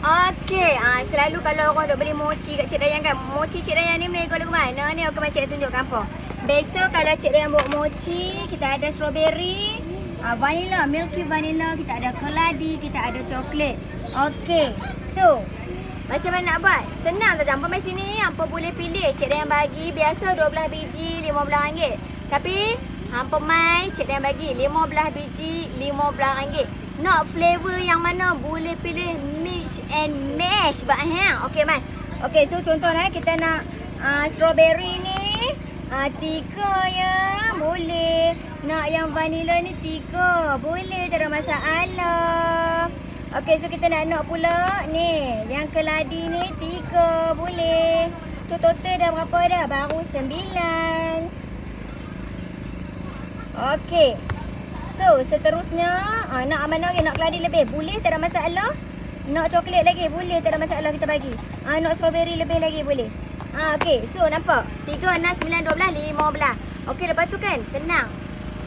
Okey, selalu kalau orang duk beli mochi kat Cik Dayan kan, mochi Cik Dayan ni menego lagu mana ni? Okey, macam tunjuk kampung. Besok kalau Cik Dayan buat mochi, kita ada strawberry, vanilla, milky vanilla, kita ada keladi, kita ada coklat. Okey, so macam mana nak buat? Senang saja. Hampa mai sini, hampa boleh pilih. Cik Dayan bagi biasa 12 biji RM15. Tapi hampa mai, Cik Dayan bagi 15 biji RM15. Nak flavor yang mana boleh pilih mix and match bah ha. Okey mai. Okey, so contohnya kita nak strawberry ni 3 ya, boleh. Nak yang vanilla ni 3, boleh, tak ada masalah. Okey, so kita nak pula ni, yang keladi ni 3, boleh. So total dah berapa dah? Baru 9. Okey. So, seterusnya, nak mana lagi? Nak keladi lebih? Boleh, tak ada masalah. Nak coklat lagi? Boleh, tak ada masalah, kita bagi. Nak strawberry lebih lagi? Boleh. Okey, so nampak? 3, 6, 9, 12, 15. Okey, lepas tu kan, senang.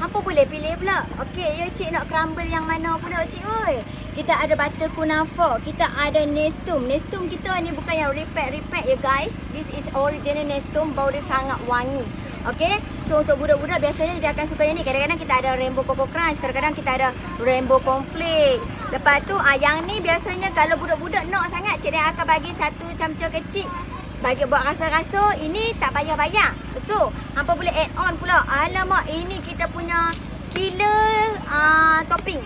Hampa boleh pilih pula. Okey, ya cik nak crumble yang mana pula cik? Oi. Kita ada butter kunafa. Kita ada nestum. Nestum kita ni bukan yang repack ya guys. This is original nestum. Bau dia sangat wangi. Okey, so untuk budak-budak biasanya dia akan suka yang ni. Kadang-kadang kita ada rainbow coco crunch, kadang-kadang kita ada rainbow cornflake. Lepas tu yang ni biasanya kalau budak-budak nak sangat, cik dia akan bagi 1 camca kecil. Bagi buat rasa-rasa, ini tak payah bayar. So, hampa boleh add on pula. Alamak, ini kita punya killer topping.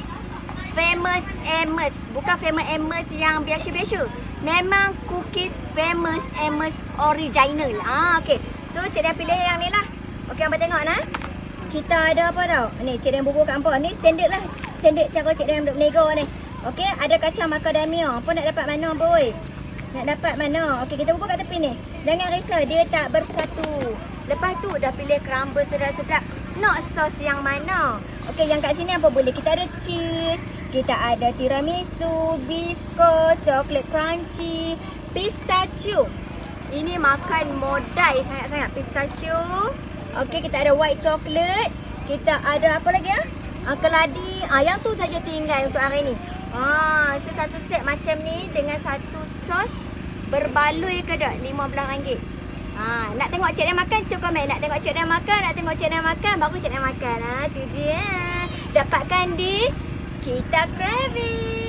Famous Amos. Bukan Famous Amos yang biasa-biasa. Memang cookies Famous Amos original. Okey. So, cik dia pilih yang ni lah. Okey, hampa tengok nah. Kita ada apa tau? Ni, cik dia bubur kat hampa. Ni standard lah. Standard cara cik dia duk nego ni. Okey, ada kacang macadamia. Apa nak dapat mana apa oi? Nak dapat mana? Okey, kita bubur kat tepi ni. Jangan risau, dia tak bersatu. Lepas tu, dah pilih crumble sedap-sedap. Nak sos yang mana? Okey, yang kat sini apa boleh? Kita ada cheese. Kita ada tiramisu, bisko, coklat crunchy, pistachio. Ini makan modai sangat-sangat. Pistachio. Okey, kita ada white chocolate. Kita ada apa lagi keladi. Yang tu saja tinggal untuk hari ni. So satu set macam ni dengan satu sos berbaloi ke tak? RM15. Nak tengok cik dia makan, cuba komen. Nak tengok cik dia makan, baru cik dia makan. Tu dia. Dapatkan di Kita Craving.